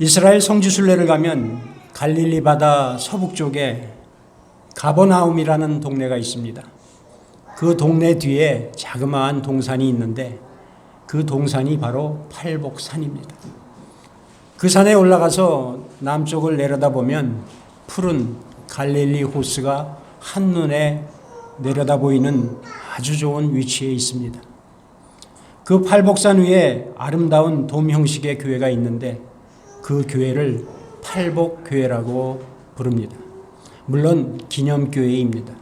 이스라엘 성지순례를 가면 갈릴리 바다 서북쪽에 가버나움이라는 동네가 있습니다. 그 동네 뒤에 자그마한 동산이 있는데 그 동산이 바로 팔복산입니다. 그 산에 올라가서 남쪽을 내려다보면 푸른 갈릴리 호수가 한눈에 내려다 보이는 아주 좋은 위치에 있습니다. 그 팔복산 위에 아름다운 돔 형식의 교회가 있는데 그 교회를 팔복교회라고 부릅니다. 물론 기념교회입니다.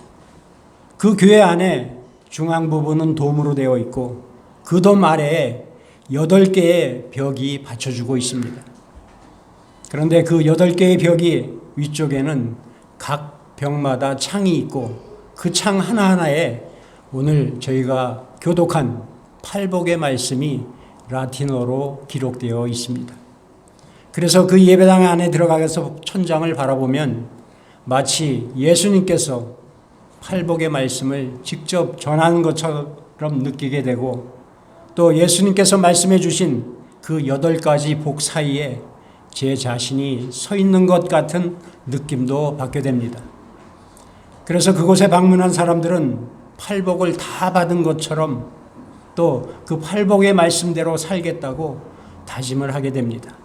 그 교회 안에 중앙 부분은 돔으로 되어 있고 그 돔 아래에 8개의 벽이 받쳐주고 있습니다. 그런데 그 8개의 벽이 위쪽에는 각 벽마다 창이 있고 그 창 하나하나에 오늘 저희가 교독한 팔복의 말씀이 라틴어로 기록되어 있습니다. 그래서 그 예배당 안에 들어가서 천장을 바라보면 마치 예수님께서 팔복의 말씀을 직접 전하는 것처럼 느끼게 되고 또 예수님께서 말씀해 주신 그 8가지 복 사이에 제 자신이 서 있는 것 같은 느낌도 받게 됩니다. 그래서 그곳에 방문한 사람들은 팔복을 다 받은 것처럼 또 그 팔복의 말씀대로 살겠다고 다짐을 하게 됩니다.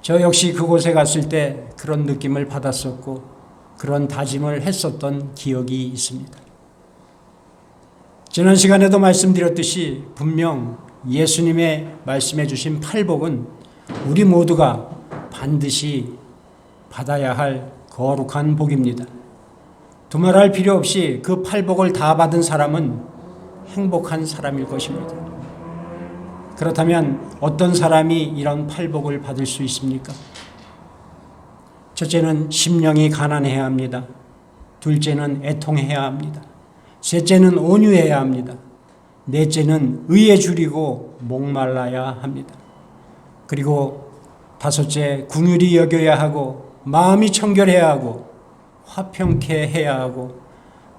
저 역시 그곳에 갔을 때 그런 느낌을 받았었고 그런 다짐을 했었던 기억이 있습니다. 지난 시간에도 말씀드렸듯이 분명 예수님의 말씀해 주신 팔복은 우리 모두가 반드시 받아야 할 거룩한 복입니다. 두말할 필요 없이 그 팔복을 다 받은 사람은 행복한 사람일 것입니다. 그렇다면 어떤 사람이 이런 팔복을 받을 수 있습니까? 첫째는 심령이 가난해야 합니다. 둘째는 애통해야 합니다. 셋째는 온유해야 합니다. 넷째는 의에 줄이고 목말라야 합니다. 그리고 다섯째, 긍휼히 여겨야 하고 마음이 청결해야 하고 화평케 해야 하고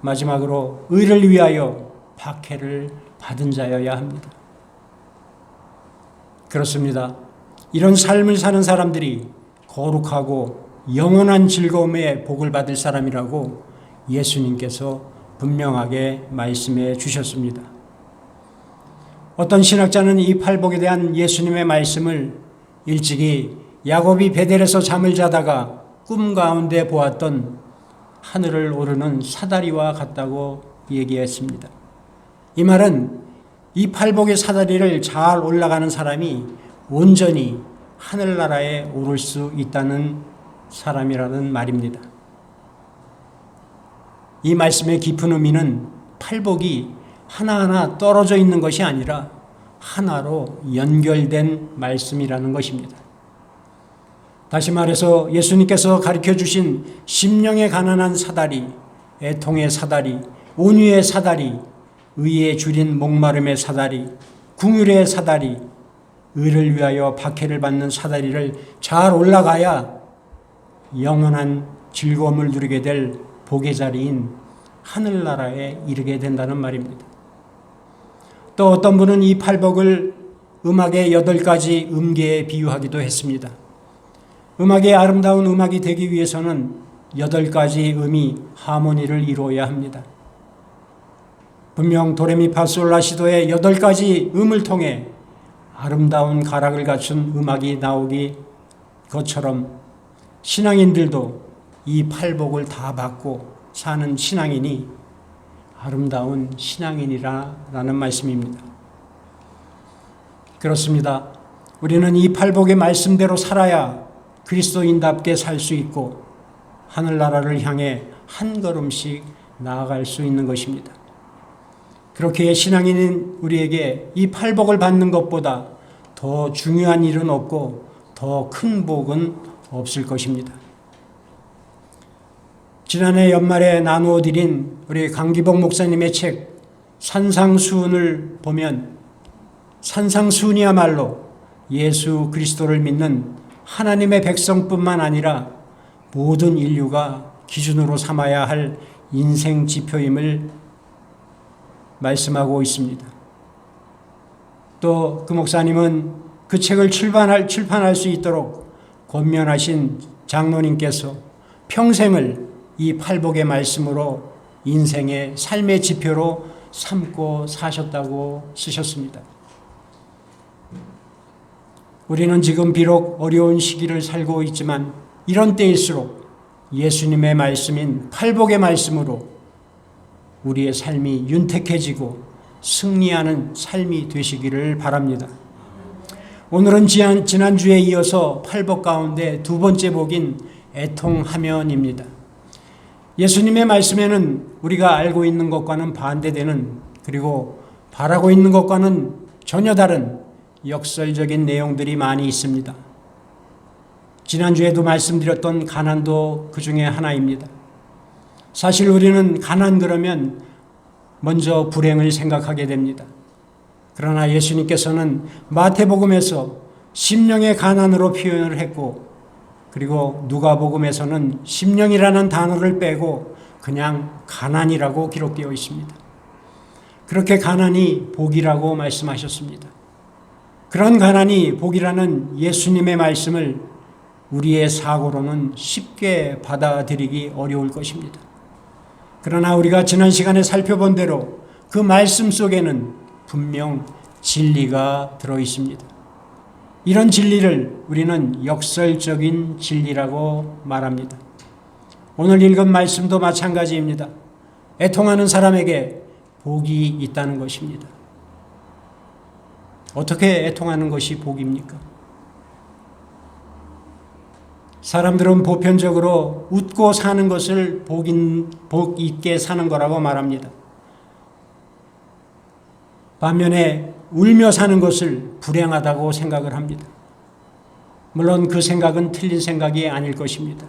마지막으로 의를 위하여 박해를 받은 자여야 합니다. 그렇습니다. 이런 삶을 사는 사람들이 거룩하고 영원한 즐거움의 복을 받을 사람이라고 예수님께서 분명하게 말씀해 주셨습니다. 어떤 신학자는 이 팔복에 대한 예수님의 말씀을 일찍이 야곱이 베델에서 잠을 자다가 꿈 가운데 보았던 하늘을 오르는 사다리와 같다고 얘기했습니다. 이 말은 이 팔복의 사다리를 잘 올라가는 사람이 온전히 하늘나라에 오를 수 있다는 사람이라는 말입니다. 이 말씀의 깊은 의미는 팔복이 하나하나 떨어져 있는 것이 아니라 하나로 연결된 말씀이라는 것입니다. 다시 말해서 예수님께서 가르쳐 주신 심령의 가난한 사다리, 애통의 사다리, 온유의 사다리, 의에 줄인 목마름의 사다리, 긍휼의 사다리, 의를 위하여 박해를 받는 사다리를 잘 올라가야 영원한 즐거움을 누리게 될 복의 자리인 하늘나라에 이르게 된다는 말입니다. 또 어떤 분은 이 팔복을 음악의 8가지 음계에 비유하기도 했습니다. 음악의 아름다운 음악이 되기 위해서는 8가지 음이 하모니를 이루어야 합니다. 분명 도레미파솔라시도의 8가지 음을 통해 아름다운 가락을 갖춘 음악이 나오기 것처럼 신앙인들도 이 팔복을 다 받고 사는 신앙인이 아름다운 신앙인이라는 말씀입니다. 그렇습니다. 우리는 이 팔복의 말씀대로 살아야 그리스도인답게 살 수 있고 하늘나라를 향해 한 걸음씩 나아갈 수 있는 것입니다. 그렇게 신앙인인 우리에게 이 팔복을 받는 것보다 더 중요한 일은 없고 더 큰 복은 없을 것입니다. 지난해 연말에 나누어 드린 우리 강기복 목사님의 책 산상수훈을 보면 산상수훈이야말로 예수 그리스도를 믿는 하나님의 백성뿐만 아니라 모든 인류가 기준으로 삼아야 할 인생 지표임을 말씀하고 있습니다. 또 그 목사님은 그 책을 출판할 수 있도록 권면하신 장로님께서 평생을 이 팔복의 말씀으로 인생의 삶의 지표로 삼고 사셨다고 쓰셨습니다. 우리는 지금 비록 어려운 시기를 살고 있지만 이런 때일수록 예수님의 말씀인 팔복의 말씀으로 우리의 삶이 윤택해지고 승리하는 삶이 되시기를 바랍니다. 오늘은 지난주에 이어서 팔복 가운데 두 번째 복인 애통하면입니다. 예수님의 말씀에는 우리가 알고 있는 것과는 반대되는, 그리고 바라고 있는 것과는 전혀 다른 역설적인 내용들이 많이 있습니다. 지난주에도 말씀드렸던 가난도 그 중에 하나입니다. 사실 우리는 가난 그러면 먼저 불행을 생각하게 됩니다. 그러나 예수님께서는 마태복음에서 심령의 가난으로 표현을 했고, 그리고 누가복음에서는 심령이라는 단어를 빼고 그냥 가난이라고 기록되어 있습니다. 그렇게 가난이 복이라고 말씀하셨습니다. 그런 가난이 복이라는 예수님의 말씀을 우리의 사고로는 쉽게 받아들이기 어려울 것입니다. 그러나 우리가 지난 시간에 살펴본 대로 그 말씀 속에는 분명 진리가 들어 있습니다. 이런 진리를 우리는 역설적인 진리라고 말합니다. 오늘 읽은 말씀도 마찬가지입니다. 애통하는 사람에게 복이 있다는 것입니다. 어떻게 애통하는 것이 복입니까? 사람들은 보편적으로 웃고 사는 것을 복 있게 사는 거라고 말합니다. 반면에 울며 사는 것을 불행하다고 생각을 합니다. 물론 그 생각은 틀린 생각이 아닐 것입니다.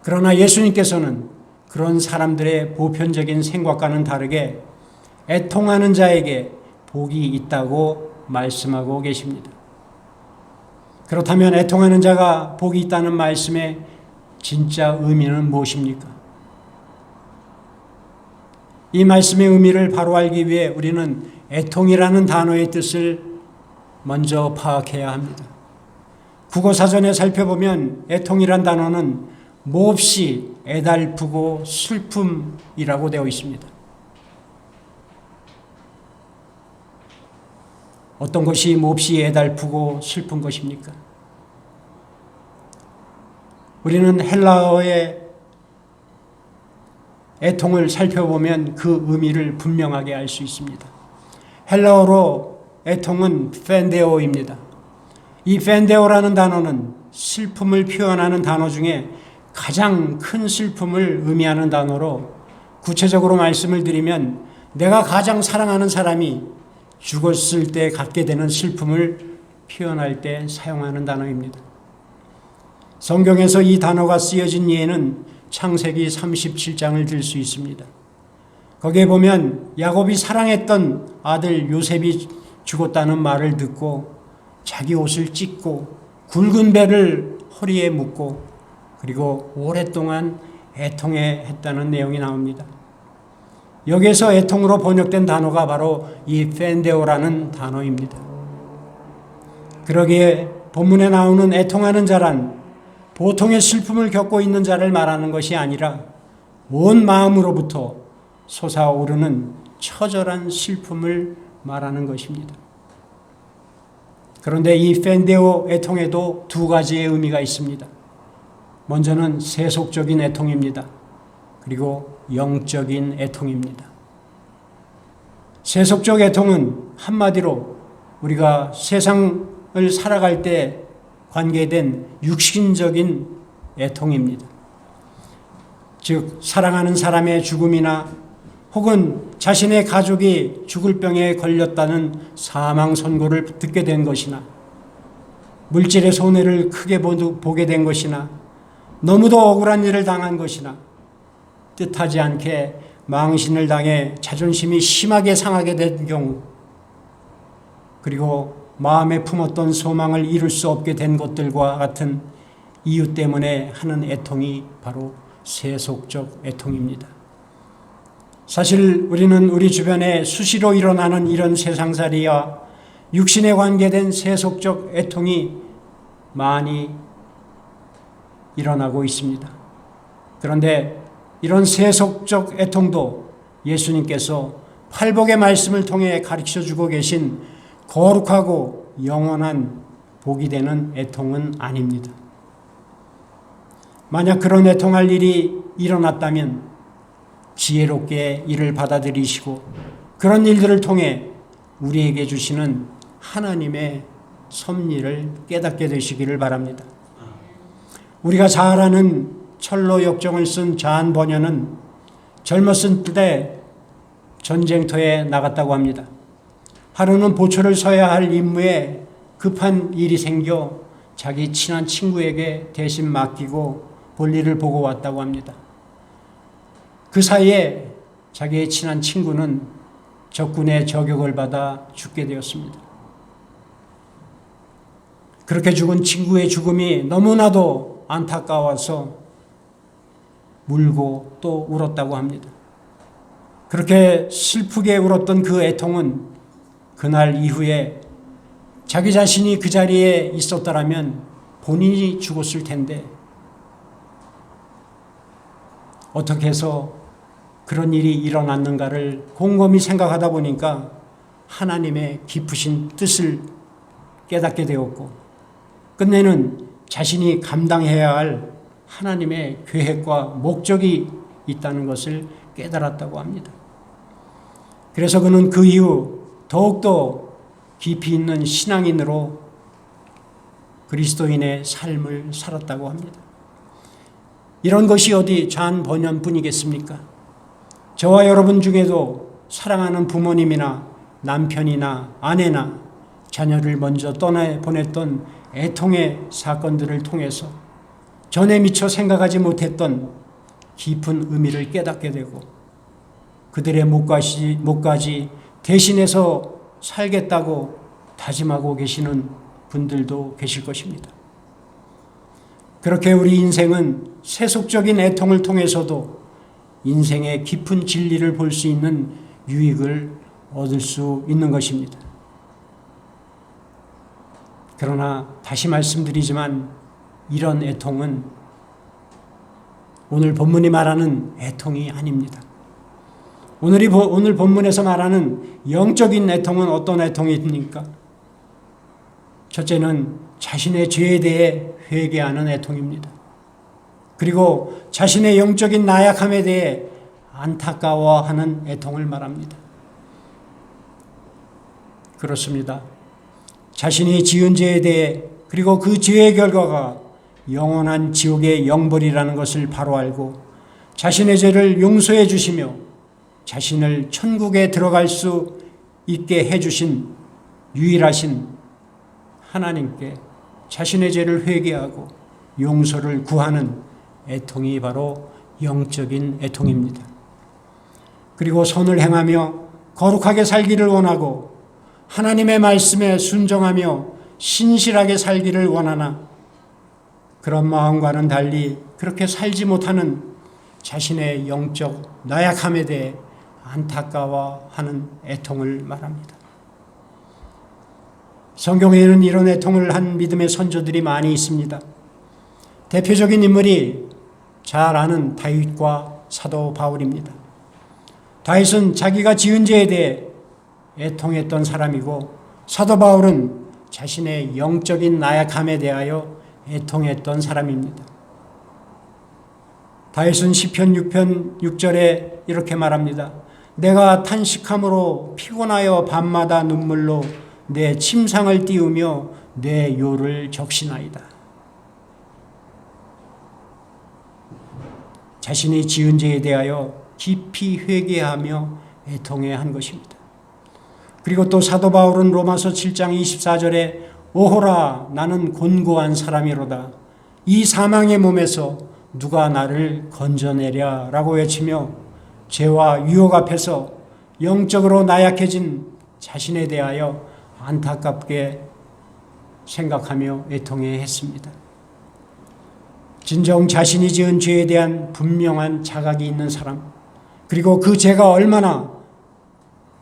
그러나 예수님께서는 그런 사람들의 보편적인 생각과는 다르게 애통하는 자에게 복이 있다고 말씀하고 계십니다. 그렇다면 애통하는 자가 복이 있다는 말씀의 진짜 의미는 무엇입니까? 이 말씀의 의미를 바로 알기 위해 우리는 애통이라는 단어의 뜻을 먼저 파악해야 합니다. 국어사전에 살펴보면 애통이란 단어는 몹시 애달프고 슬픔이라고 되어 있습니다. 어떤 것이 몹시 애달프고 슬픈 것입니까? 우리는 헬라어의 애통을 살펴보면 그 의미를 분명하게 알 수 있습니다. 헬라어로 애통은 펜데오입니다. 이 펜데오라는 단어는 슬픔을 표현하는 단어 중에 가장 큰 슬픔을 의미하는 단어로, 구체적으로 말씀을 드리면 내가 가장 사랑하는 사람이 죽었을 때 갖게 되는 슬픔을 표현할 때 사용하는 단어입니다. 성경에서 이 단어가 쓰여진 예는 창세기 37장을 들 수 있습니다. 거기에 보면 야곱이 사랑했던 아들 요셉이 죽었다는 말을 듣고 자기 옷을 찢고 굵은 배를 허리에 묶고 그리고 오랫동안 애통했다는 내용이 나옵니다. 여기에서 애통으로 번역된 단어가 바로 이 펜데오라는 단어입니다. 그러기에 본문에 나오는 애통하는 자란 보통의 슬픔을 겪고 있는 자를 말하는 것이 아니라 온 마음으로부터 솟아오르는 처절한 슬픔을 말하는 것입니다. 그런데 이 펜데오 애통에도 두 가지의 의미가 있습니다. 먼저는 세속적인 애통입니다. 그리고 영적인 애통입니다. 세속적 애통은 한마디로 우리가 세상을 살아갈 때 관계된 육신적인 애통입니다. 즉 사랑하는 사람의 죽음이나 혹은 자신의 가족이 죽을 병에 걸렸다는 사망 선고를 듣게 된 것이나 물질의 손해를 크게 보게 된 것이나 너무도 억울한 일을 당한 것이나 뜻하지 않게 망신을 당해 자존심이 심하게 상하게 된 경우, 그리고 마음에 품었던 소망을 이룰 수 없게 된 것들과 같은 이유 때문에 하는 애통이 바로 세속적 애통입니다. 사실 우리는 우리 주변에 수시로 일어나는 이런 세상살이와 육신에 관계된 세속적 애통이 많이 일어나고 있습니다. 그런데 이런 세속적 애통도 예수님께서 팔복의 말씀을 통해 가르쳐주고 계신 거룩하고 영원한 복이 되는 애통은 아닙니다. 만약 그런 애통할 일이 일어났다면 지혜롭게 이를 받아들이시고 그런 일들을 통해 우리에게 주시는 하나님의 섭리를 깨닫게 되시기를 바랍니다. 우리가 잘 아는 철로 역정을 쓴 잔 버녀는 젊었을 때 전쟁터에 나갔다고 합니다. 하루는 보초를 서야 할 임무에 급한 일이 생겨 자기 친한 친구에게 대신 맡기고 볼일을 보고 왔다고 합니다. 그 사이에 자기의 친한 친구는 적군의 저격을 받아 죽게 되었습니다. 그렇게 죽은 친구의 죽음이 너무나도 안타까워서 울고 또 울었다고 합니다. 그렇게 슬프게 울었던 그 애통은 그날 이후에 자기 자신이 그 자리에 있었더라면 본인이 죽었을 텐데 어떻게 해서 그런 일이 일어났는가를 곰곰이 생각하다 보니까 하나님의 깊으신 뜻을 깨닫게 되었고 끝내는 자신이 감당해야 할 하나님의 계획과 목적이 있다는 것을 깨달았다고 합니다. 그래서 그는 그 이후 더욱더 깊이 있는 신앙인으로 그리스도인의 삶을 살았다고 합니다. 이런 것이 어디 잔 번연뿐이겠습니까? 저와 여러분 중에도 사랑하는 부모님이나 남편이나 아내나 자녀를 먼저 떠나보냈던 애통의 사건들을 통해서 전에 미처 생각하지 못했던 깊은 의미를 깨닫게 되고 그들의 목까지 대신해서 살겠다고 다짐하고 계시는 분들도 계실 것입니다. 그렇게 우리 인생은 세속적인 애통을 통해서도 인생의 깊은 진리를 볼 수 있는 유익을 얻을 수 있는 것입니다. 그러나 다시 말씀드리지만 이런 애통은 오늘 본문이 말하는 애통이 아닙니다. 오늘 본문에서 말하는 영적인 애통은 어떤 애통입니까? 첫째는 자신의 죄에 대해 회개하는 애통입니다. 그리고 자신의 영적인 나약함에 대해 안타까워하는 애통을 말합니다. 그렇습니다. 자신이 지은 죄에 대해 그리고 그 죄의 결과가 영원한 지옥의 영벌이라는 것을 바로 알고 자신의 죄를 용서해 주시며 자신을 천국에 들어갈 수 있게 해주신 유일하신 하나님께 자신의 죄를 회개하고 용서를 구하는 애통이 바로 영적인 애통입니다. 그리고 선을 행하며 거룩하게 살기를 원하고 하나님의 말씀에 순종하며 신실하게 살기를 원하나 그런 마음과는 달리 그렇게 살지 못하는 자신의 영적 나약함에 대해 안타까워하는 애통을 말합니다. 성경에는 이런 애통을 한 믿음의 선조들이 많이 있습니다. 대표적인 인물이 잘 아는 다윗과 사도 바울입니다. 다윗은 자기가 지은 죄에 대해 애통했던 사람이고 사도 바울은 자신의 영적인 나약함에 대하여 애통했던 사람입니다. 다윗은 시편 6편 6절에 이렇게 말합니다. 내가 탄식함으로 피곤하여 밤마다 눈물로 내 침상을 띄우며 내 요를 적시나이다. 자신이 지은 죄에 대하여 깊이 회개하며 애통해 한 것입니다. 그리고 또 사도 바울은 로마서 7장 24절에 오호라 나는 곤고한 사람이로다. 이 사망의 몸에서 누가 나를 건져내랴 라고 외치며 죄와 유혹 앞에서 영적으로 나약해진 자신에 대하여 안타깝게 생각하며 애통해 했습니다. 진정 자신이 지은 죄에 대한 분명한 자각이 있는 사람, 그리고 그 죄가 얼마나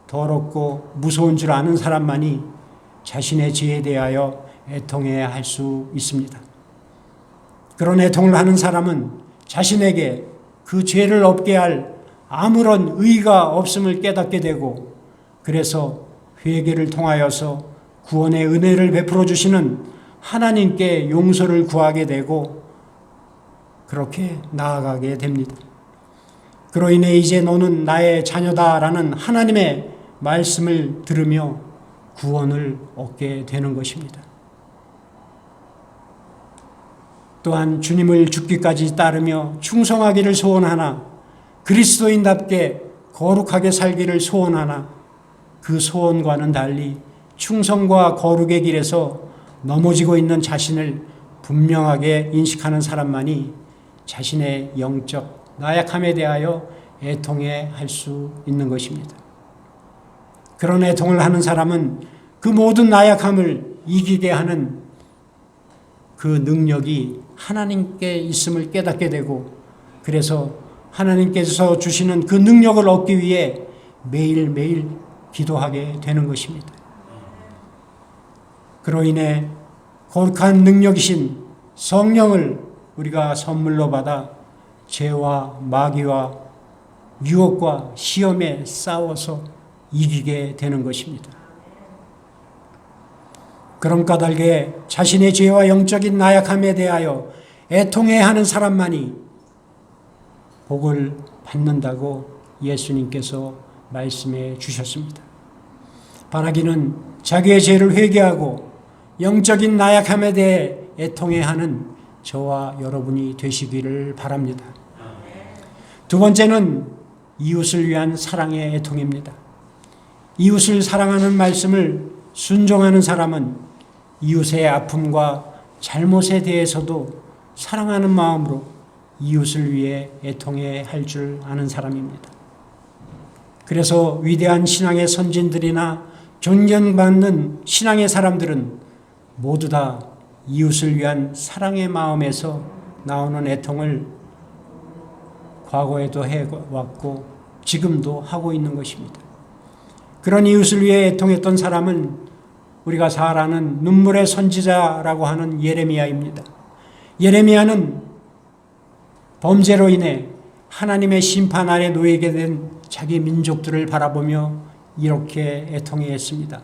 더럽고 무서운 줄 아는 사람만이 자신의 죄에 대하여 애통해야 할 수 있습니다. 그런 애통을 하는 사람은 자신에게 그 죄를 없게 할 아무런 의가 없음을 깨닫게 되고, 그래서 회개를 통하여서 구원의 은혜를 베풀어 주시는 하나님께 용서를 구하게 되고 그렇게 나아가게 됩니다. 그로 인해 이제 너는 나의 자녀다라는 하나님의 말씀을 들으며 구원을 얻게 되는 것입니다. 또한 주님을 죽기까지 따르며 충성하기를 소원하나 그리스도인답게 거룩하게 살기를 소원하나 그 소원과는 달리 충성과 거룩의 길에서 넘어지고 있는 자신을 분명하게 인식하는 사람만이 자신의 영적 나약함에 대하여 애통해 할 수 있는 것입니다. 그런 애통을 하는 사람은 그 모든 나약함을 이기게 하는 그 능력이 하나님께 있음을 깨닫게 되고, 그래서 하나님께서 주시는 그 능력을 얻기 위해 매일매일 기도하게 되는 것입니다. 그로 인해 거룩한 능력이신 성령을 우리가 선물로 받아 죄와 마귀와 유혹과 시험에 싸워서 이기게 되는 것입니다. 그런 까닭에 자신의 죄와 영적인 나약함에 대하여 애통해야 하는 사람만이 복을 받는다고 예수님께서 말씀해 주셨습니다. 바라기는 자기의 죄를 회개하고 영적인 나약함에 대해 애통해야 하는 저와 여러분이 되시기를 바랍니다. 두 번째는 이웃을 위한 사랑의 애통입니다. 이웃을 사랑하는 말씀을 순종하는 사람은 이웃의 아픔과 잘못에 대해서도 사랑하는 마음으로 이웃을 위해 애통해 할 줄 아는 사람입니다. 그래서 위대한 신앙의 선진들이나 존경받는 신앙의 사람들은 모두 다 이웃을 위한 사랑의 마음에서 나오는 애통을 과거에도 해왔고 지금도 하고 있는 것입니다. 그런 이웃을 위해 애통했던 사람은 우리가 잘 아는 눈물의 선지자라고 하는 예레미야입니다. 예레미야는 범죄로 인해 하나님의 심판 아래 놓이게 된 자기 민족들을 바라보며 이렇게 애통해했습니다.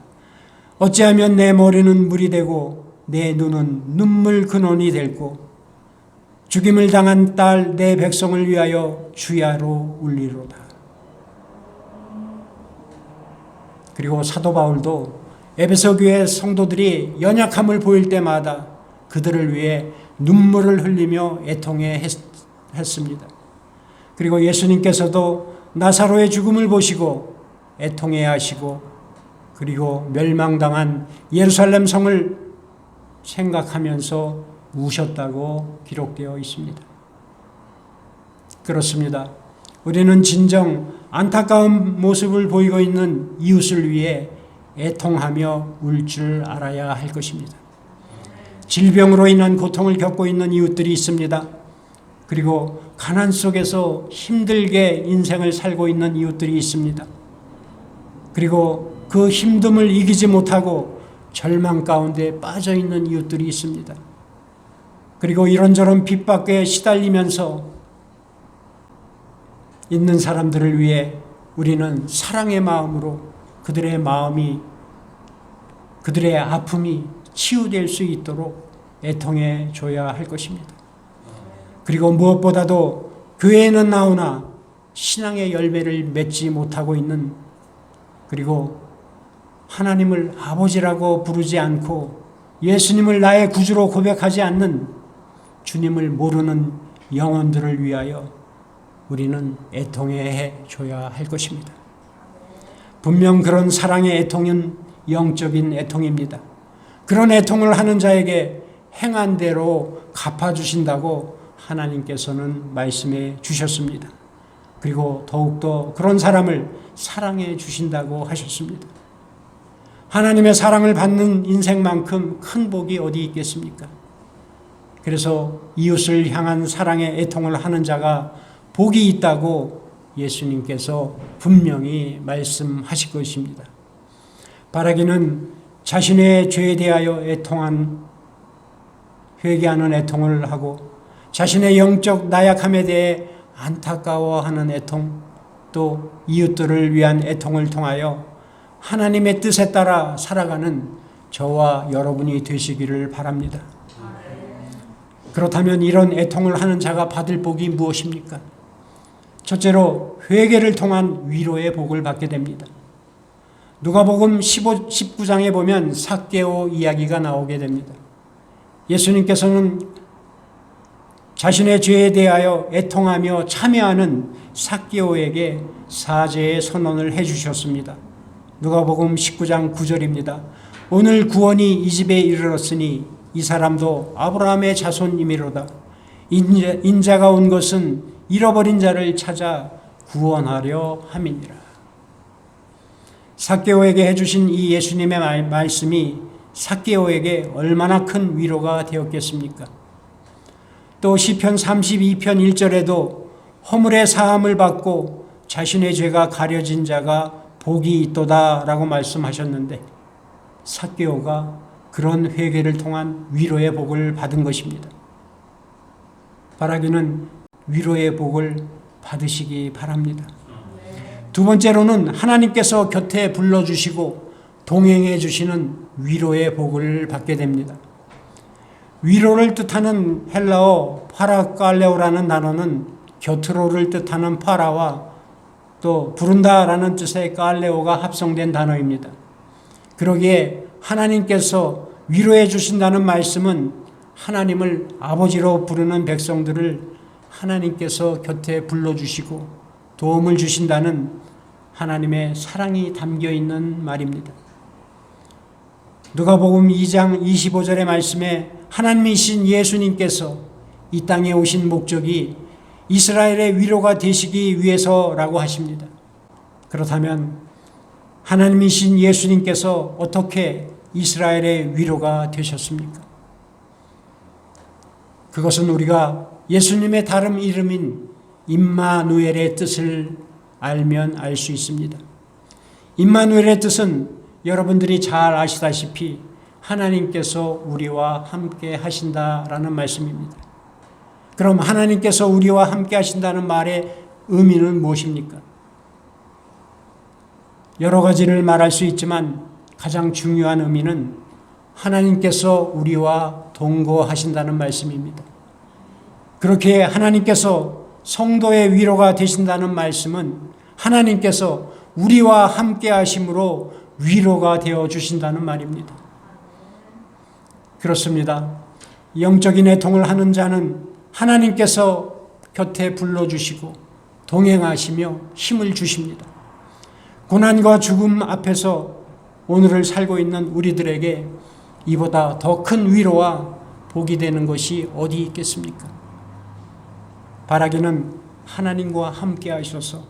어찌하면 내 머리는 물이 되고 내 눈은 눈물 근원이 될고 죽임을 당한 딸 내 백성을 위하여 주야로 울리로다. 그리고 사도 바울도 에베소 교회 성도들이 연약함을 보일 때마다 그들을 위해 눈물을 흘리며 애통해 했습니다. 그리고 예수님께서도 나사로의 죽음을 보시고 애통해 하시고 그리고 멸망당한 예루살렘 성을 생각하면서 우셨다고 기록되어 있습니다. 그렇습니다. 우리는 진정 안타까운 모습을 보이고 있는 이웃을 위해 애통하며 울 줄 알아야 할 것입니다. 질병으로 인한 고통을 겪고 있는 이웃들이 있습니다. 그리고 가난 속에서 힘들게 인생을 살고 있는 이웃들이 있습니다. 그리고 그 힘듦을 이기지 못하고 절망 가운데 빠져 있는 이웃들이 있습니다. 그리고 이런저런 핍박에 시달리면서 있는 사람들을 위해 우리는 사랑의 마음으로 그들의 마음이, 그들의 아픔이 치유될 수 있도록 애통해 줘야 할 것입니다. 그리고 무엇보다도 교회에는 나오나 신앙의 열매를 맺지 못하고 있는, 그리고 하나님을 아버지라고 부르지 않고 예수님을 나의 구주로 고백하지 않는 주님을 모르는 영혼들을 위하여 우리는 애통해 줘야 할 것입니다. 분명 그런 사랑의 애통은 영적인 애통입니다. 그런 애통을 하는 자에게 행한 대로 갚아주신다고 하나님께서는 말씀해 주셨습니다. 그리고 더욱더 그런 사람을 사랑해 주신다고 하셨습니다. 하나님의 사랑을 받는 인생만큼 큰 복이 어디 있겠습니까? 그래서 이웃을 향한 사랑의 애통을 하는 자가 복이 있다고 예수님께서 분명히 말씀하실 것입니다. 바라기는 자신의 죄에 대하여 회개하는 애통을 하고 자신의 영적 나약함에 대해 안타까워하는 애통, 또 이웃들을 위한 애통을 통하여 하나님의 뜻에 따라 살아가는 저와 여러분이 되시기를 바랍니다. 그렇다면 이런 애통을 하는 자가 받을 복이 무엇입니까? 첫째로 회개를 통한 위로의 복을 받게 됩니다. 누가복음 19장에 보면 삭개오 이야기가 나오게 됩니다. 예수님께서는 자신의 죄에 대하여 애통하며 참여하는 삭개오에게 사죄의 선언을 해주셨습니다. 누가복음 19장 9절입니다. 오늘 구원이 이 집에 이르렀으니 이 사람도 아브라함의 자손이미로다. 인자가 온 것은 잃어버린 자를 찾아 구원하려 함이니라. 삭개오에게 해주신 이 예수님의 말씀이 삭개오에게 얼마나 큰 위로가 되었겠습니까? 또 시편 32편 1절에도 허물의 사함을 받고 자신의 죄가 가려진 자가 복이 있도다 라고 말씀하셨는데 삭개오가 그런 회개를 통한 위로의 복을 받은 것입니다. 바라기는 위로의 복을 받으시기 바랍니다. 두 번째로는 하나님께서 곁에 불러주시고 동행해 주시는 위로의 복을 받게 됩니다. 위로를 뜻하는 헬라어 파라칼레오라는 단어는 곁으로를 뜻하는 파라와 또 부른다라는 뜻의 칼레오가 합성된 단어입니다. 그러기에 하나님께서 위로해 주신다는 말씀은 하나님을 아버지로 부르는 백성들을 하나님께서 곁에 불러주시고 도움을 주신다는 하나님의 사랑이 담겨 있는 말입니다. 누가복음 2장 25절의 말씀에 하나님이신 예수님께서 이 땅에 오신 목적이 이스라엘의 위로가 되시기 위해서라고 하십니다. 그렇다면 하나님이신 예수님께서 어떻게 이스라엘의 위로가 되셨습니까? 그것은 우리가 예수님의 다른 이름인 임마누엘의 뜻을 알면 알 수 있습니다. 임마누엘의 뜻은 여러분들이 잘 아시다시피 하나님께서 우리와 함께 하신다라는 말씀입니다. 그럼 하나님께서 우리와 함께 하신다는 말의 의미는 무엇입니까? 여러 가지를 말할 수 있지만 가장 중요한 의미는 하나님께서 우리와 동거하신다는 말씀입니다. 그렇게 하나님께서 성도의 위로가 되신다는 말씀은 하나님께서 우리와 함께 하심으로 위로가 되어 주신다는 말입니다. 그렇습니다. 영적인 애통을 하는 자는 하나님께서 곁에 불러주시고 동행하시며 힘을 주십니다. 고난과 죽음 앞에서 오늘을 살고 있는 우리들에게 이보다 더 큰 위로와 복이 되는 것이 어디 있겠습니까? 바라기는 하나님과 함께 하셔서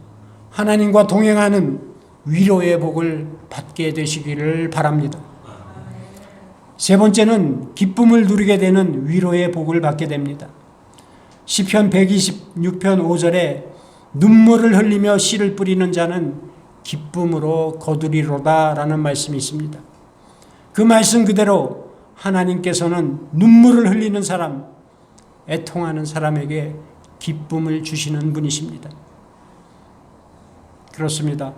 하나님과 동행하는 위로의 복을 받게 되시기를 바랍니다. 세 번째는 기쁨을 누리게 되는 위로의 복을 받게 됩니다. 시편 126편 5절에 눈물을 흘리며 씨를 뿌리는 자는 기쁨으로 거두리로다 라는 말씀이 있습니다. 그 말씀 그대로 하나님께서는 눈물을 흘리는 사람, 애통하는 사람에게 기쁨을 주시는 분이십니다. 그렇습니다.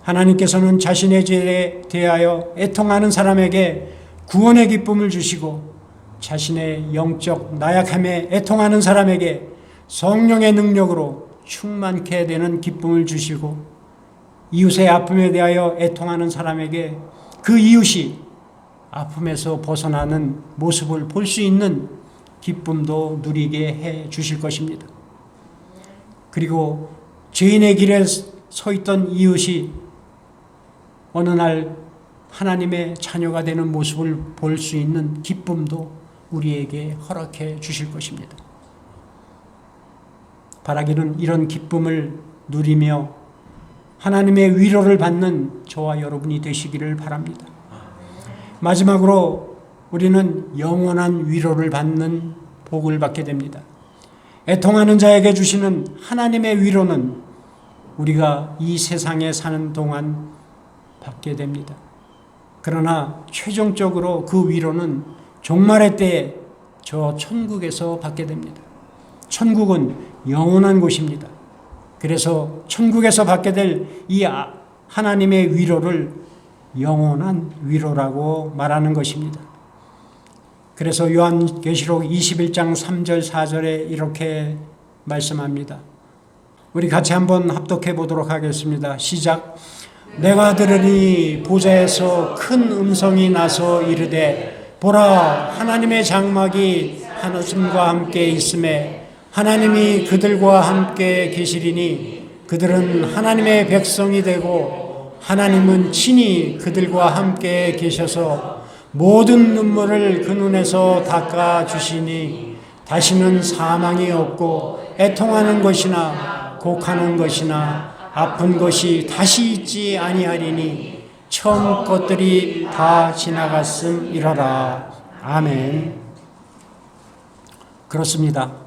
하나님께서는 자신의 죄에 대하여 애통하는 사람에게 구원의 기쁨을 주시고 자신의 영적 나약함에 애통하는 사람에게 성령의 능력으로 충만케 되는 기쁨을 주시고 이웃의 아픔에 대하여 애통하는 사람에게 그 이웃이 아픔에서 벗어나는 모습을 볼 수 있는 기쁨도 누리게 해 주실 것입니다. 그리고 죄인의 길에 서 있던 이웃이 어느 날 하나님의 자녀가 되는 모습을 볼 수 있는 기쁨도 우리에게 허락해 주실 것입니다. 바라기는 이런 기쁨을 누리며 하나님의 위로를 받는 저와 여러분이 되시기를 바랍니다. 마지막으로 우리는 영원한 위로를 받는 복을 받게 됩니다. 애통하는 자에게 주시는 하나님의 위로는 우리가 이 세상에 사는 동안 받게 됩니다. 그러나 최종적으로 그 위로는 종말의 때에 저 천국에서 받게 됩니다. 천국은 영원한 곳입니다. 그래서 천국에서 받게 될 이 하나님의 위로를 영원한 위로라고 말하는 것입니다. 그래서 요한계시록 21장 3절 4절에 이렇게 말씀합니다. 우리 같이 한번 합독해 보도록 하겠습니다. 시작. 내가 들으니 보좌에서 큰 음성이 나서 이르되 보라 하나님의 장막이 하늘과 함께 있음에 하나님이 그들과 함께 계시리니 그들은 하나님의 백성이 되고 하나님은 친히 그들과 함께 계셔서 모든 눈물을 그 눈에서 닦아주시니 다시는 사망이 없고 애통하는 것이나 곡하는 것이나 아픈 것이 다시 있지 아니하리니 처음 것들이 다 지나갔음이러라. 아멘. 그렇습니다.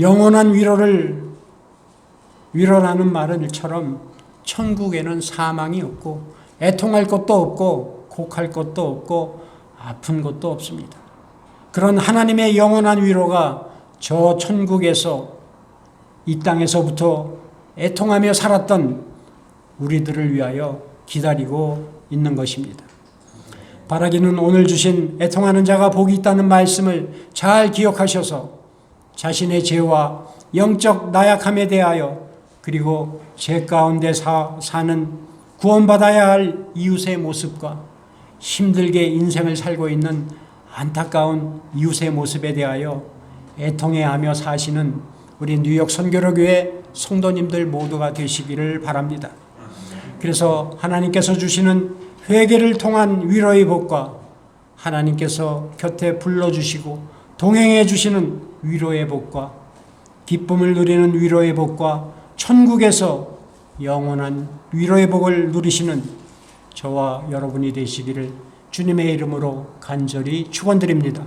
영원한 위로라는 말을처럼 천국에는 사망이 없고 애통할 것도 없고 곡할 것도 없고 아픈 것도 없습니다. 그런 하나님의 영원한 위로가 저 천국에서 이 땅에서부터 애통하며 살았던 우리들을 위하여 기다리고 있는 것입니다. 바라기는 오늘 주신 애통하는 자가 복이 있다는 말씀을 잘 기억하셔서 자신의 죄와 영적 나약함에 대하여 그리고 죄 가운데 사는 구원받아야 할 이웃의 모습과 힘들게 인생을 살고 있는 안타까운 이웃의 모습에 대하여 애통해하며 사시는 우리 뉴욕 선교로교회 성도님들 모두가 되시기를 바랍니다. 그래서 하나님께서 주시는 회개를 통한 위로의 복과 하나님께서 곁에 불러주시고 동행해 주시는 위로의 복과 기쁨을 누리는 위로의 복과 천국에서 영원한 위로의 복을 누리시는 저와 여러분이 되시기를 주님의 이름으로 간절히 축원드립니다.